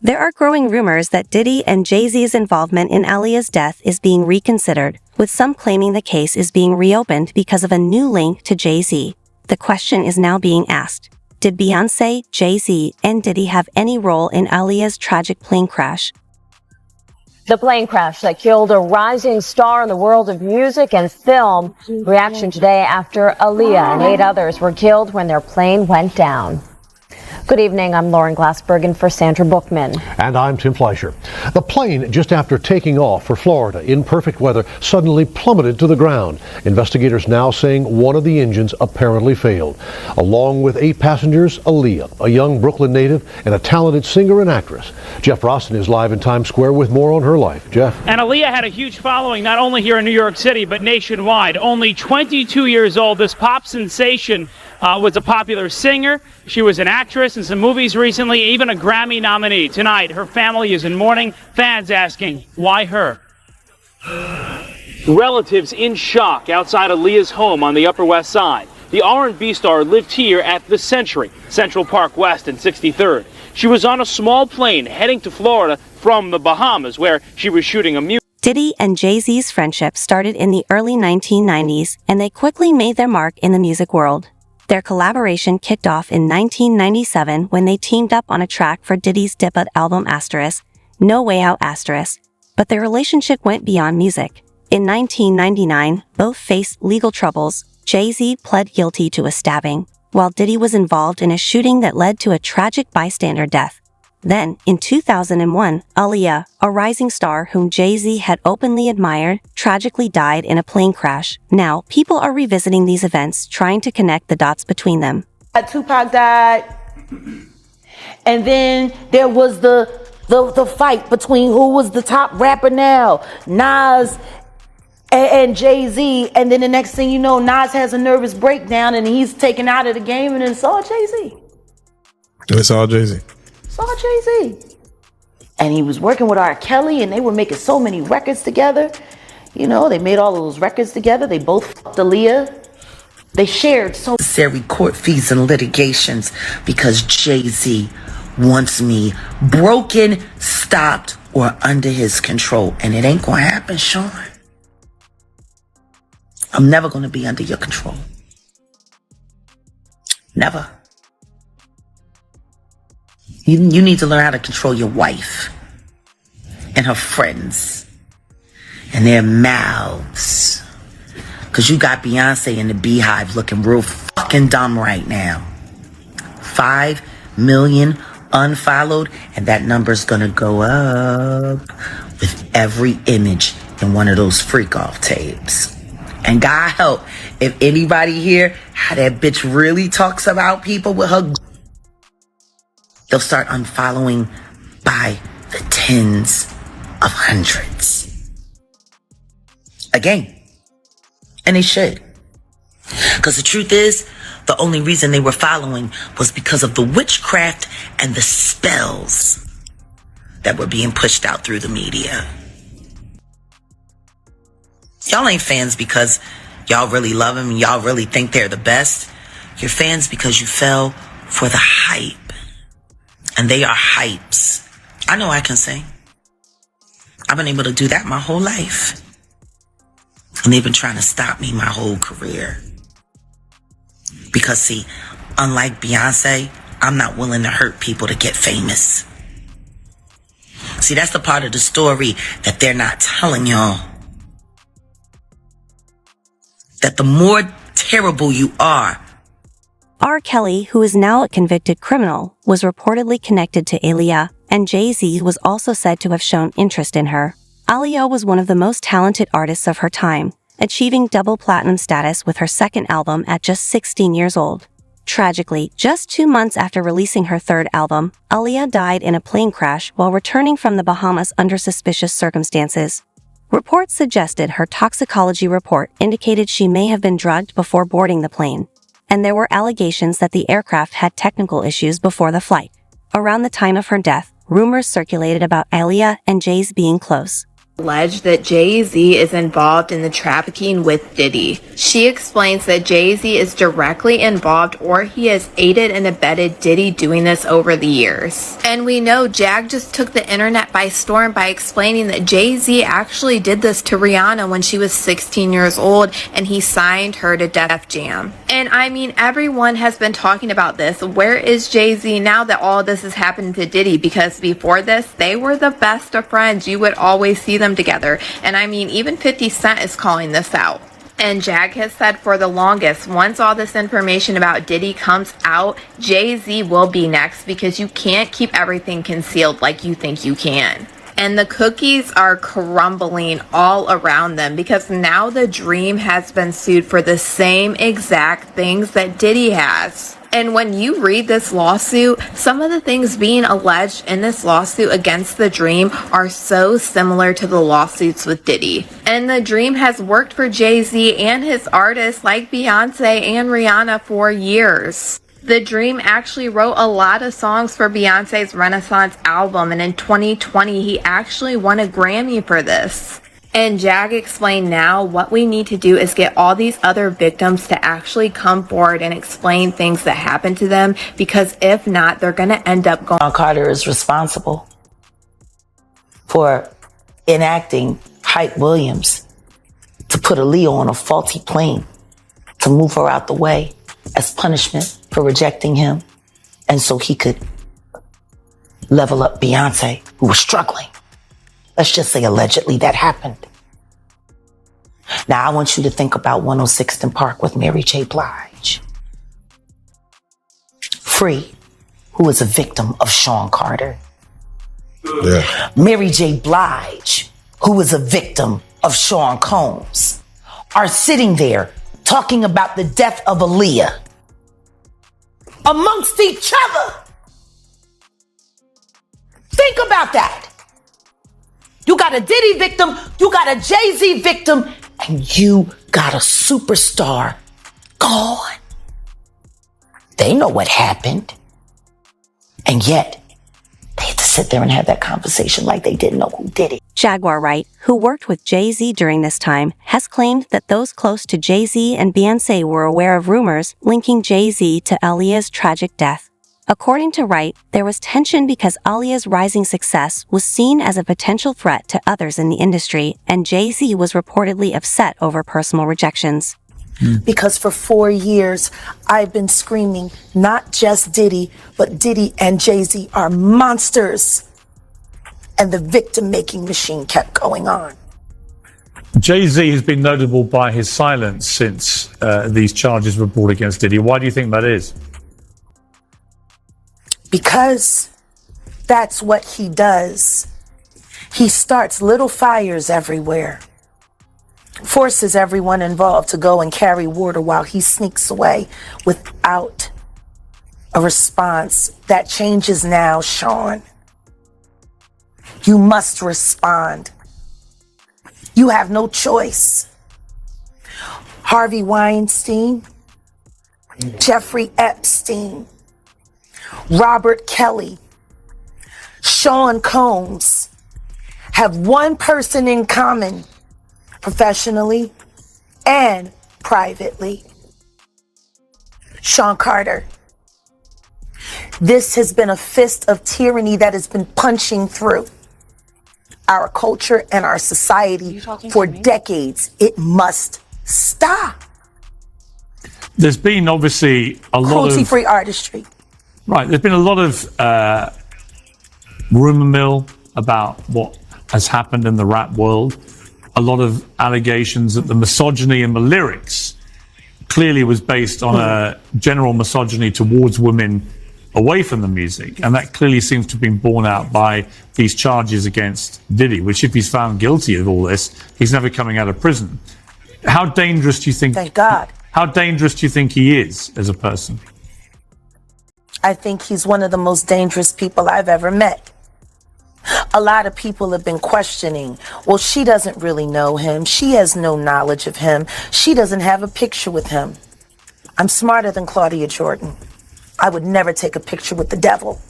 There are growing rumors that Diddy and Jay-Z's involvement in Aaliyah's death is being reconsidered, with some claiming the case is being reopened because of a new link to Jay-Z. The question is now being asked: did Beyoncé, Jay-Z, and Diddy have any role in Aaliyah's tragic plane crash? The plane crash that killed a rising star in the world of music and film. Reaction today after Aaliyah and 8 others were killed when their plane went down. Good evening, I'm Lauren Glassbergen for Sandra Bookman. And I'm Tim Fleischer. The plane, just after taking off for Florida in perfect weather, suddenly plummeted to the ground. Investigators now saying one of the engines apparently failed. Along with 8 passengers, Aaliyah, a young Brooklyn native and a talented singer and actress. Jeff Rosten is live in Times Square with more on her life. Jeff. And Aaliyah had a huge following not only here in New York City, but nationwide. Only 22 years old, this pop sensation was a popular singer. She was an actress in some movies recently, even a Grammy nominee. Tonight, her family is in mourning. Fans asking, why her? Relatives in shock outside Aaliyah's home on the Upper West Side. The R&B star lived here at the Century, Central Park West and 63rd. She was on a small plane heading to Florida from the Bahamas, where she was shooting a music. Diddy and Jay-Z's friendship started in the early 1990s, and they quickly made their mark in the music world. Their collaboration kicked off in 1997 when they teamed up on a track for Diddy's debut album No Way Out *. But their relationship went beyond music. In 1999, both faced legal troubles. Jay-Z pled guilty to a stabbing, while Diddy was involved in a shooting that led to a tragic bystander death. Then, in 2001, Aaliyah, a rising star whom Jay-Z had openly admired, tragically died in a plane crash. Now, people are revisiting these events, trying to connect the dots between them. Tupac died, and then there was the fight between who was the top rapper now, Nas and Jay-Z, and then the next thing you know, Nas has a nervous breakdown and he's taken out of the game, and it's all Jay-Z. It's all Jay-Z. Saw Jay-Z. And he was working with R. Kelly, and they were making so many records together. You know, they made all of those records together. They both fucked Aaliyah. They shared so necessary court fees and litigations because Jay-Z wants me broken, stopped, or under his control. And it ain't gonna happen, Sean. I'm never gonna be under your control. Never. You need to learn how to control your wife and her friends and their mouths. Because you got Beyonce and the Beehive looking real fucking dumb right now. 5 million unfollowed, and that number's gonna go up with every image in one of those freak-off tapes. And God help, if anybody here, how that bitch really talks about people with her, they'll start unfollowing by the tens of hundreds. Again. And they should. Because the truth is, the only reason they were following was because of the witchcraft and the spells that were being pushed out through the media. Y'all ain't fans because y'all really love them and y'all really think they're the best. You're fans because you fell for the hype. And they are hypes. I know I can sing. I've been able to do that my whole life. And they've been trying to stop me my whole career. Because see, unlike Beyonce, I'm not willing to hurt people to get famous. See, that's the part of the story that they're not telling y'all. That the more terrible you are, R. Kelly, who is now a convicted criminal, was reportedly connected to Aaliyah, and Jay-Z was also said to have shown interest in her. Aaliyah was one of the most talented artists of her time, achieving double platinum status with her second album at just 16 years old. Tragically, just 2 months after releasing her third album, Aaliyah died in a plane crash while returning from the Bahamas under suspicious circumstances. Reports suggested her toxicology report indicated she may have been drugged before boarding the plane, and there were allegations that the aircraft had technical issues before the flight. Around the time of her death, rumors circulated about Aaliyah and Jay-Z being close. alleged that Jay-Z is involved in the trafficking with Diddy. She explains that Jay-Z is directly involved or he has aided and abetted Diddy doing this over the years. And we know Jag just took the internet by storm by explaining that Jay-Z actually did this to Rihanna when she was 16 years old and he signed her to Def Jam. And I mean, everyone has been talking about this. Where is Jay-Z now that all this has happened to Diddy? Because before this, they were the best of friends. You would always see them together. And I mean, even 50 Cent is calling this out. And Jag has said for the longest, once all this information about Diddy comes out, Jay-Z will be next because you can't keep everything concealed like you think you can. And the cookies are crumbling all around them because now the Dream has been sued for the same exact things that Diddy has. And when you read this lawsuit, some of the things being alleged in this lawsuit against the Dream are so similar to the lawsuits with Diddy. And the Dream has worked for Jay-Z and his artists like Beyonce and Rihanna for years. The Dream actually wrote a lot of songs for Beyonce's Renaissance album, and in 2020 he actually won a Grammy for this. And Jag explained now what we need to do is get all these other victims to actually come forward and explain things that happened to them, because if not, they're going to end up going. Sean Carter is responsible for enacting Hype Williams to put Aaliyah on a faulty plane to move her out the way as punishment for rejecting him, and so he could level up Beyonce, who was struggling. Let's just say allegedly that happened. Now I want you to think about 106th and Park with Mary J. Blige. Free, who is a victim of Sean Carter. Yeah. Mary J. Blige, who is a victim of Sean Combs, are sitting there talking about the death of Aaliyah amongst each other. Think about that. You got a Diddy victim, you got a Jay-Z victim, and you got a superstar gone. They know what happened. And yet, they had to sit there and have that conversation like they didn't know who did it. Jaguar Wright, who worked with Jay-Z during this time, has claimed that those close to Jay-Z and Beyonce were aware of rumors linking Jay-Z to Aaliyah's tragic death. According to Wright, there was tension because Aaliyah's rising success was seen as a potential threat to others in the industry, and Jay-Z was reportedly upset over personal rejections. Because for 4 years, I've been screaming, not just Diddy, but Diddy and Jay-Z are monsters. And the victim-making machine kept going on. Jay-Z has been notable by his silence since these charges were brought against Diddy. Why do you think that is? Because that's what he does. He starts little fires everywhere, forces everyone involved to go and carry water while he sneaks away without a response. That changes now, Sean. You must respond. You have no choice. Harvey Weinstein, Jeffrey Epstein, Robert Kelly, Sean Combs have one person in common, professionally and privately. Sean Carter. This has been a fist of tyranny that has been punching through our culture and our society for decades. It must stop. There's been obviously a lot of cruelty-free artistry. Right, there's been a lot of rumor mill about what has happened in the rap world. A lot of allegations that the misogyny in the lyrics clearly was based on a general misogyny towards women away from the music. And that clearly seems to have been borne out by these charges against Diddy, which if he's found guilty of all this, he's never coming out of prison. How dangerous do you think? Thank God. How dangerous do you think he is as a person? I think he's one of the most dangerous people I've ever met. A lot of people have been questioning, well, she doesn't really know him. She has no knowledge of him. She doesn't have a picture with him. I'm smarter than Claudia Jordan. I would never take a picture with the devil.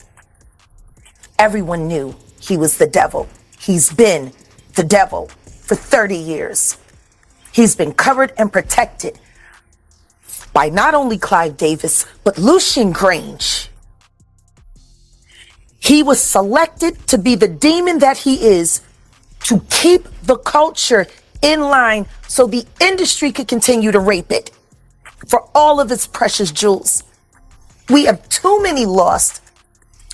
Everyone knew he was the devil. He's been the devil for 30 years. He's been covered and protected by not only Clive Davis, but Lucian Grange. He was selected to be the demon that he is, to keep the culture in line so the industry could continue to rape it for all of its precious jewels. We have too many lost.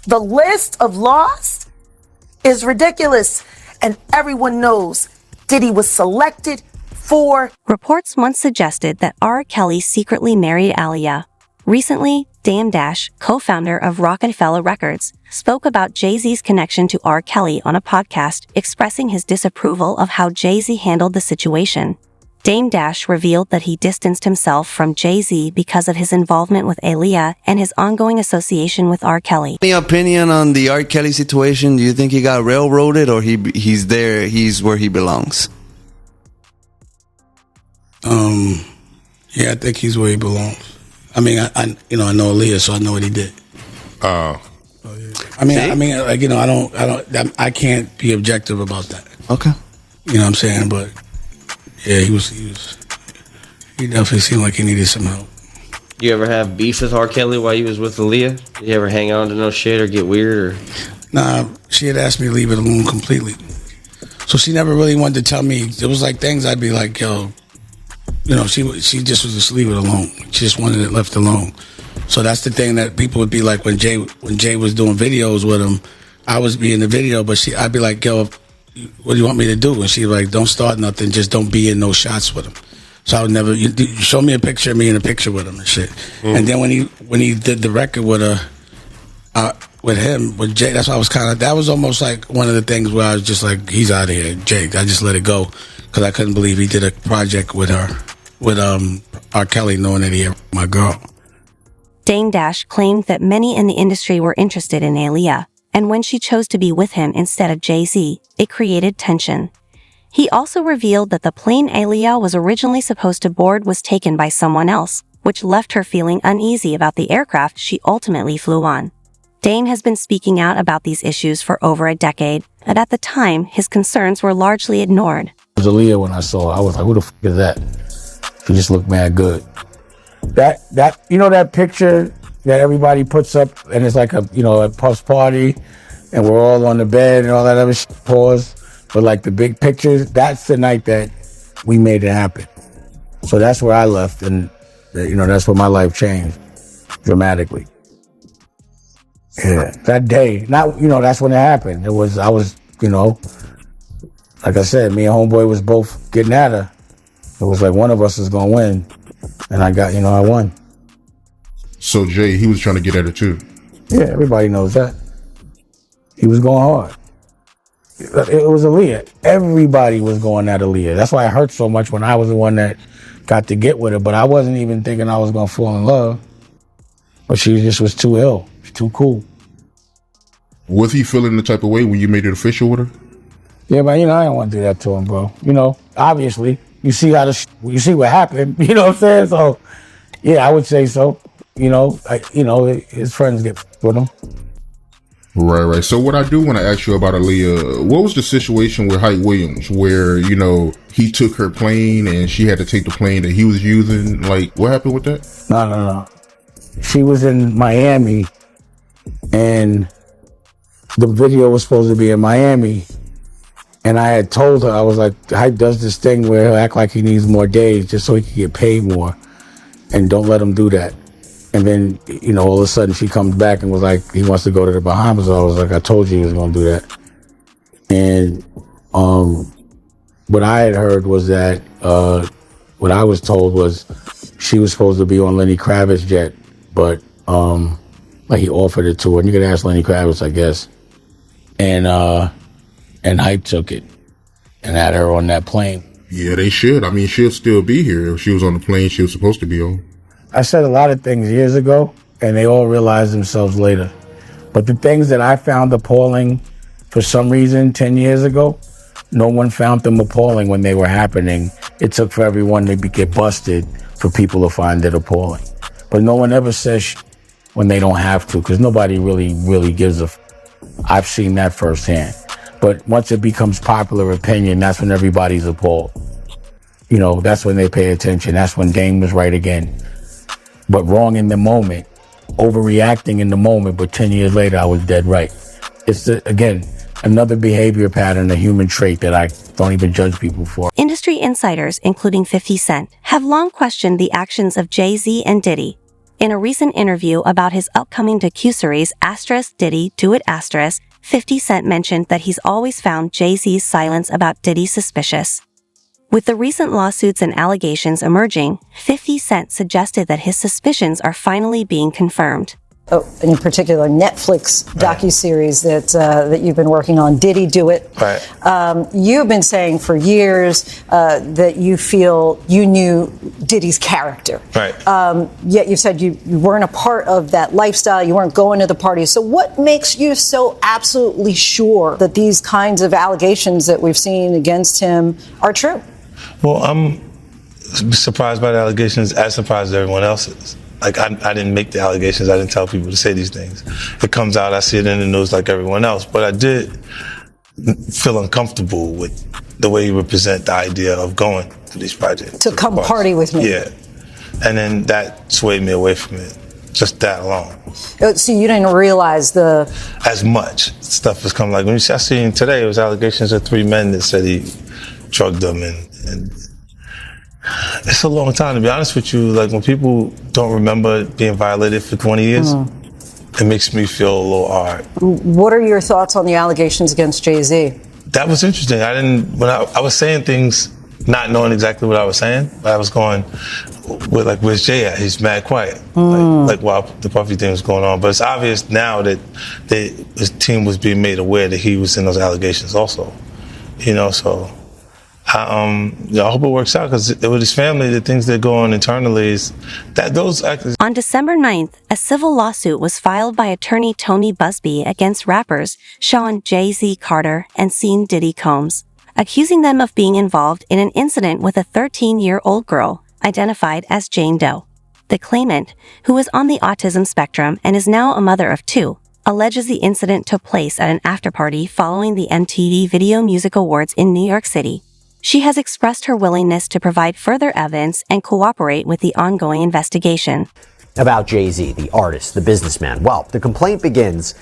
The list of lost is ridiculous, and everyone knows Diddy was selected for. Reports once suggested that R. Kelly secretly married Aaliyah. Recently, Dame Dash, co-founder of Rockefeller Records, spoke about Jay-Z's connection to R. Kelly on a podcast, expressing his disapproval of how Jay-Z handled the situation. Dame Dash revealed that he distanced himself from Jay-Z because of his involvement with Aaliyah and his ongoing association with R. Kelly. Any opinion on the R. Kelly situation? Do you think he got railroaded, or he's where he belongs? Yeah, I think he's where he belongs. I mean, I know Aaliyah, so I know what he did. I can't be objective about that. Okay. You know what I'm saying? But yeah, he definitely seemed like he needed some help. You ever have beef with R. Kelly while you was with Aaliyah? Did you ever hang on to no shit or get weird or? Nah, she had asked me to leave it alone completely. So she never really wanted to tell me. There was like things I'd be like, yo, you know, she just was just leave it alone. She just wanted it left alone. So that's the thing that people would be like when Jay was doing videos with him, I was be in the video, but I'd be like, yo, what do you want me to do? And she'd be like, don't start nothing, just don't be in no shots with him. So I would never, you show me a picture of me in a picture with him and shit. And then when he did the record with Jay, that's why I was that was almost like one of the things where I was just like, he's out of here, Jay. I just let it go because I couldn't believe he did a project with her, with R. Kelly, knowing that he had my girl. Dame Dash claimed that many in the industry were interested in Aaliyah, and when she chose to be with him instead of Jay-Z, it created tension. He also revealed that the plane Aaliyah was originally supposed to board was taken by someone else, which left her feeling uneasy about the aircraft she ultimately flew on. Dame has been speaking out about these issues for over a decade, and at the time, his concerns were largely ignored. It was Aaliyah when I saw her. I was like, who the f*** is that? She just looked mad good. That you know that picture that everybody puts up and it's like a Puff's party and we're all on the bed and all that other shit, pause. But like the big pictures, that's the night that we made it happen. So that's where I left, and that's where my life changed dramatically. Yeah, that day, that's when it happened. I was, like I said, me and homeboy was both getting at her. It was like one of us is gonna win, and I won. So Jay, he was trying to get at her too. Yeah, everybody knows that. He was going hard. It was Aaliyah. Everybody was going at Aaliyah. That's why it hurt so much when I was the one that got to get with her. But I wasn't even thinking I was gonna fall in love. But she just was too ill. She's too cool. Was he feeling the type of way when you made it official with her? Yeah, but I didn't want to do that to him, bro. Obviously, you see you see what happened. You know what I'm saying? So, yeah, I would say so. His friends get with him. Right. So what I do want to ask you about Aaliyah, what was the situation with Hype Williams where, he took her plane and she had to take the plane that he was using? Like, what happened with that? No. She was in Miami and the video was supposed to be in Miami. And I had told her, I was like, Hype does this thing where he'll act like he needs more days just so he can get paid more. And don't let him do that. And then, all of a sudden she comes back and was like, he wants to go to the Bahamas. I was like, I told you he was going to do that. And what I had heard was that, what I was told was she was supposed to be on Lenny Kravitz's jet, but he offered it to her. And you could ask Lenny Kravitz, I guess. And Hype took it and had her on that plane. Yeah, they should. I mean, she'll still be here. If she was on the plane she was supposed to be on. I said a lot of things years ago, and they all realized themselves later. But the things that I found appalling for some reason 10 years ago, no one found them appalling when they were happening. It took for everyone to get busted for people to find it appalling. But no one ever says when they don't have to, because nobody really gives a I've seen that firsthand. But once it becomes popular opinion, that's when everybody's appalled. You know, that's when they pay attention. That's when Dame was right again. But wrong in the moment, overreacting in the moment, but 10 years later, I was dead right. It's, again, another behavior pattern, a human trait that I don't even judge people for. Industry insiders, including 50 Cent, have long questioned the actions of Jay-Z and Diddy. In a recent interview about his upcoming docuseries Diddy Do It 50 Cent mentioned that he's always found Jay-Z's silence about Diddy suspicious. With the recent lawsuits and allegations emerging, 50 Cent suggested that his suspicions are finally being confirmed. In particular, Netflix docuseries that you've been working on, Diddy Do It. Right. You've been saying for years that you feel you knew Diddy's character. Right. Yet you said you weren't a part of that lifestyle. You weren't going to the parties. So what makes you so absolutely sure that these kinds of allegations that we've seen against him are true? Well, I'm surprised by the allegations, as surprised as everyone else is. Like, I didn't make the allegations. I didn't tell people to say these things. It comes out, I see it in the news like everyone else. But I did feel uncomfortable with the way you would present the idea of going to these projects. To come party with me. Yeah. And then that swayed me away from it. Just that alone. So you didn't realize as much stuff was coming. Like, when I seen today, it was allegations of 3 men that said he drugged them, and it's a long time, to be honest with you. Like, when people don't remember being violated for 20 years, it makes me feel a little odd. What are your thoughts on the allegations against Jay-Z? That was interesting. When I was saying things, not knowing exactly what I was saying, but I was going with, like, where's Jay at? He's mad quiet. Like while the Puffy thing was going on. But it's obvious now that his team was being made aware that he was in those allegations also. You know, so I hope it works out, because with his family, the things that go on internally is that those actors. On December 9th, a civil lawsuit was filed by attorney Tony Busby against rappers Sean Jay-Z Carter and Sean Diddy Combs, accusing them of being involved in an incident with a 13-year-old girl identified as Jane Doe. The claimant, who is on the autism spectrum and is now a mother of 2, alleges the incident took place at an afterparty following the MTV Video Music Awards in New York City. She has expressed her willingness to provide further evidence and cooperate with the ongoing investigation. About Jay-Z, the artist, the businessman. Well, the complaint begins.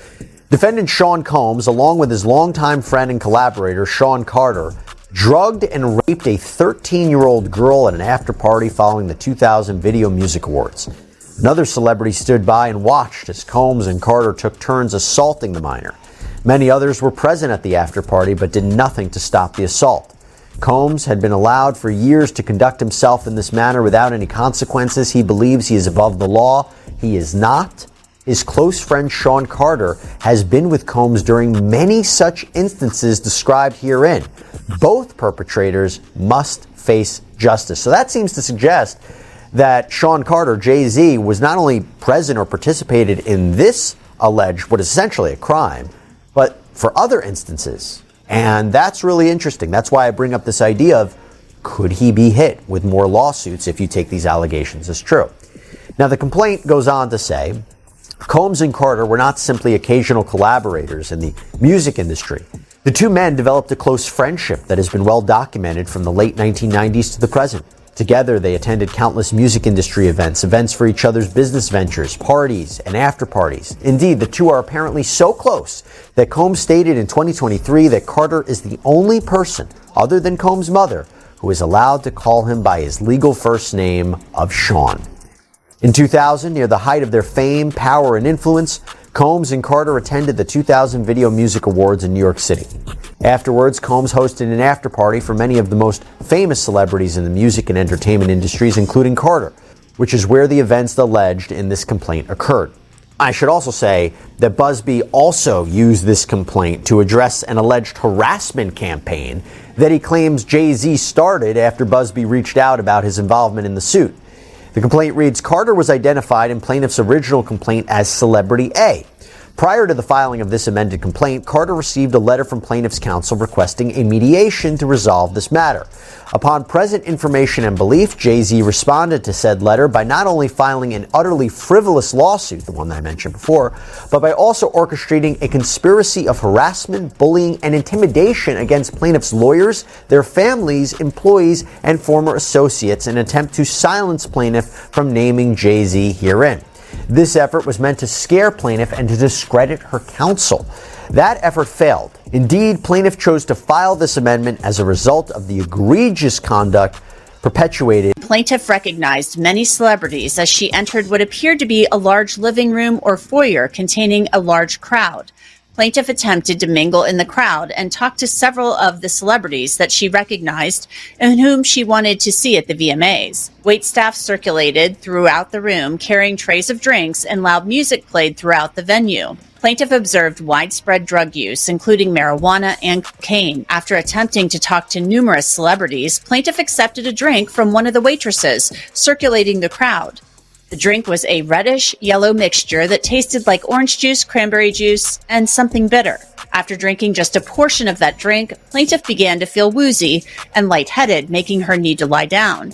Defendant Sean Combs, along with his longtime friend and collaborator, Sean Carter, drugged and raped a 13-year-old girl at an after-party following the 2000 Video Music Awards. Another celebrity stood by and watched as Combs and Carter took turns assaulting the minor. Many others were present at the after-party but did nothing to stop the assault. Combs had been allowed for years to conduct himself in this manner without any consequences. He believes he is above the law. He is not. His close friend Sean Carter has been with Combs during many such instances described herein. Both perpetrators must face justice. So that seems to suggest that Sean Carter, Jay-Z, was not only present or participated in this alleged, what is essentially a crime, but for other instances. And that's really interesting. That's why I bring up this idea of, could he be hit with more lawsuits if you take these allegations as true? Now, the complaint goes on to say, Combs and Carter were not simply occasional collaborators in the music industry. The 2 men developed a close friendship that has been well documented from the late 1990s to the present. Together, they attended countless music industry events for each other's business ventures, parties, and after parties. Indeed, the 2 are apparently so close that Combs stated in 2023 that Carter is the only person, other than Combs' mother, who is allowed to call him by his legal first name of Sean. In 2000, near the height of their fame, power, and influence, Combs and Carter attended the 2000 Video Music Awards in New York City. Afterwards, Combs hosted an after-party for many of the most famous celebrities in the music and entertainment industries, including Carter, which is where the events alleged in this complaint occurred. I should also say that Busby also used this complaint to address an alleged harassment campaign that he claims Jay-Z started after Busby reached out about his involvement in the suit. The complaint reads, Carter was identified in plaintiff's original complaint as Celebrity A. Prior to the filing of this amended complaint, Carter received a letter from plaintiff's counsel requesting a mediation to resolve this matter. Upon present information and belief, Jay-Z responded to said letter by not only filing an utterly frivolous lawsuit, the one that I mentioned before, but by also orchestrating a conspiracy of harassment, bullying, and intimidation against plaintiffs' lawyers, their families, employees, and former associates in an attempt to silence plaintiff from naming Jay-Z herein. This effort was meant to scare plaintiff and to discredit her counsel. That effort failed. Indeed, plaintiff chose to file this amendment as a result of the egregious conduct perpetuated. Plaintiff recognized many celebrities as she entered what appeared to be a large living room or foyer containing a large crowd. Plaintiff attempted to mingle in the crowd and talk to several of the celebrities that she recognized and whom she wanted to see at the VMAs. Waitstaff circulated throughout the room, carrying trays of drinks, and loud music played throughout the venue. Plaintiff observed widespread drug use, including marijuana and cocaine. After attempting to talk to numerous celebrities, plaintiff accepted a drink from one of the waitresses, circulating the crowd. The drink was a reddish-yellow mixture that tasted like orange juice, cranberry juice, and something bitter. After drinking just a portion of that drink, plaintiff began to feel woozy and lightheaded, making her need to lie down.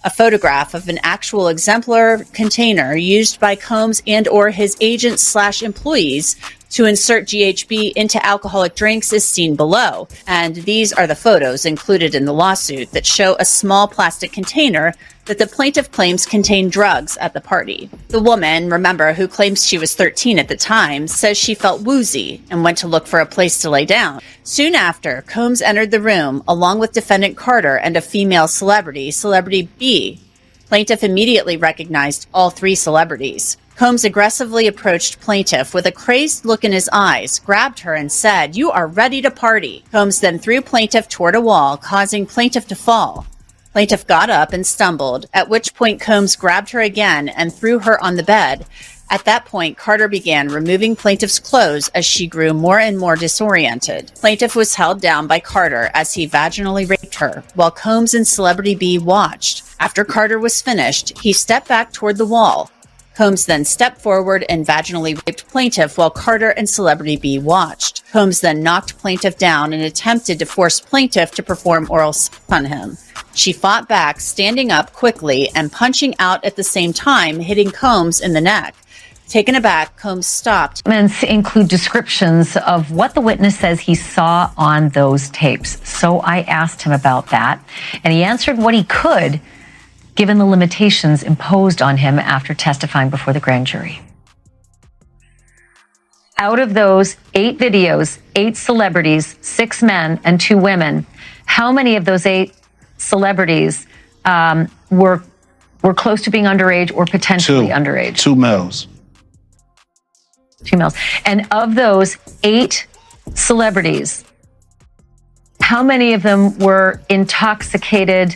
A photograph of an actual exemplar container used by Combs and or his agents/employees to insert GHB into alcoholic drinks is seen below. And these are the photos included in the lawsuit that show a small plastic container that the plaintiff claims contained drugs at the party. The woman, remember, who claims she was 13 at the time, says she felt woozy and went to look for a place to lay down. Soon after, Combs entered the room along with defendant Carter and a female celebrity, Celebrity B. Plaintiff immediately recognized all three celebrities. Combs aggressively approached plaintiff with a crazed look in his eyes, grabbed her and said, "You are ready to party." Combs then threw plaintiff toward a wall, causing plaintiff to fall. Plaintiff got up and stumbled, at which point Combs grabbed her again and threw her on the bed. At that point, Carter began removing plaintiff's clothes as she grew more and more disoriented. Plaintiff was held down by Carter as he vaginally raped her, while Combs and Celebrity B watched. After Carter was finished, he stepped back toward the wall. Combs then stepped forward and vaginally raped plaintiff while Carter and Celebrity B watched. Combs then knocked plaintiff down and attempted to force plaintiff to perform oral sex on him. She fought back, standing up quickly and punching out at the same time, hitting Combs in the neck. Taken aback, Combs stopped. Statements include descriptions of what the witness says he saw on those tapes. So I asked him about that, and he answered what he could, given the limitations imposed on him after testifying before the grand jury. Out of those 8 videos, 8 celebrities, 6 men and 2 women, how many of those 8 celebrities were close to being underage or potentially underage? 2 males. 2 males. And of those 8 celebrities, how many of them were intoxicated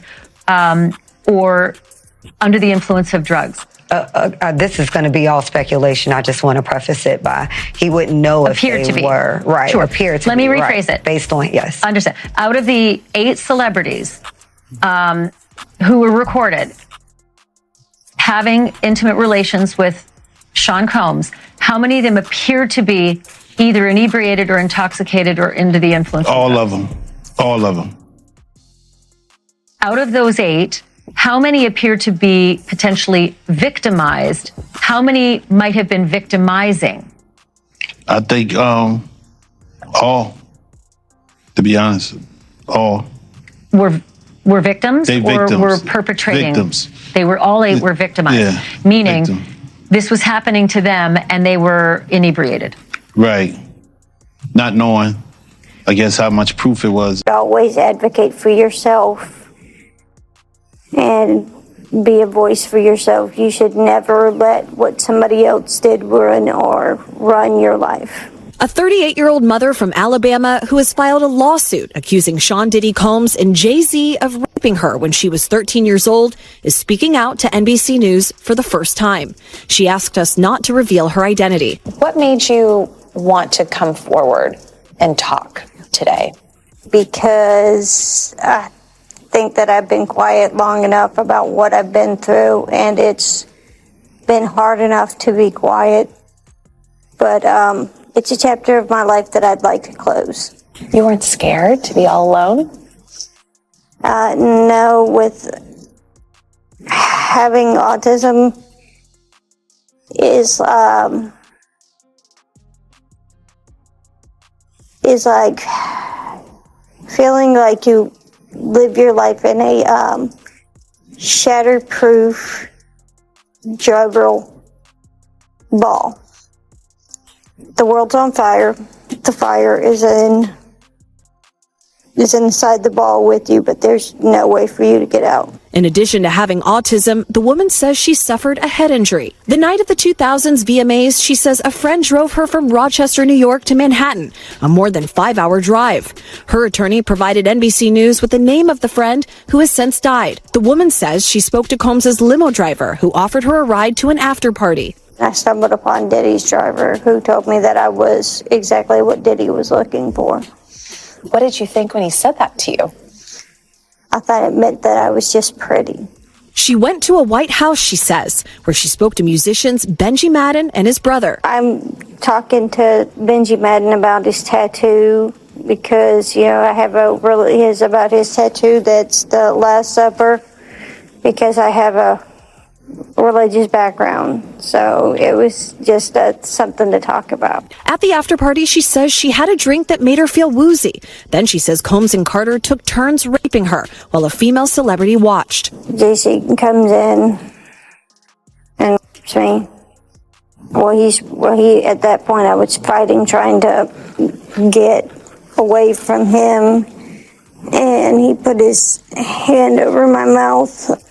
or under the influence of drugs? This is going to be all speculation. I just want to preface it by he wouldn't know if they were. Right. Sure. Appear to Let me rephrase it. Based on, yes. Understand. Out of the 8 celebrities who were recorded having intimate relations with Sean Combs, how many of them appeared to be either inebriated or intoxicated or under the influence? All of them. All of them. Out of those 8, how many appear to be potentially victimized? How many might have been victimizing? I think all, to be honest, all. Were victims They or victims. were perpetrating? Victims. They were all 8 were victimized. Yeah, meaning victim. this was happening to them and they were inebriated. Right. Not knowing, I guess, how much proof it was. Always advocate for yourself and be a voice for yourself. You should never let what somebody else did ruin or run your life. A 38-year-old mother from Alabama who has filed a lawsuit accusing Sean Diddy Combs and Jay-Z of raping her when she was 13 years old is speaking out to NBC News for the first time. She asked us not to reveal her identity. What made you want to come forward and talk today? Because I think that I've been quiet long enough about what I've been through, and it's been hard enough to be quiet. But it's a chapter of my life that I'd like to close. You weren't scared to be all alone? No, with having autism is like feeling like you live your life in a shatterproof juggle ball. The world's on fire. The fire is inside the ball with you, but there's no way for you to get out. In addition to having autism, the woman says she suffered a head injury. The night of the 2000s VMAs, she says a friend drove her from Rochester, New York to Manhattan, a more than 5-hour drive. Her attorney provided NBC News with the name of the friend who has since died. The woman says she spoke to Combs's limo driver who offered her a ride to an after party. I stumbled upon Diddy's driver who told me that I was exactly what Diddy was looking for. What did you think when he said that to you? I thought it meant that I was just pretty. She went to a White House, she says, where she spoke to musicians Benji Madden and his brother. I'm talking to Benji Madden about his tattoo because, I have about his tattoo that's the Last Supper because I have a religious background. So it was just something to talk about. At the after party, she says she had a drink that made her feel woozy. Then she says Combs and Carter took turns raping her while a female celebrity watched. Jay-Z comes in and rapes me. He at that point I was fighting, trying to get away from him, and he put his hand over my mouth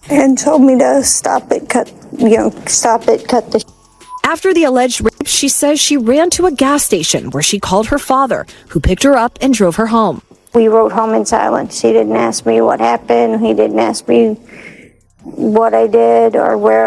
and told me to stop it, cut the. After the alleged rape, she says she ran to a gas station where she called her father, who picked her up and drove her home. We rode home in silence. He didn't ask me what happened. He didn't ask me what I did or where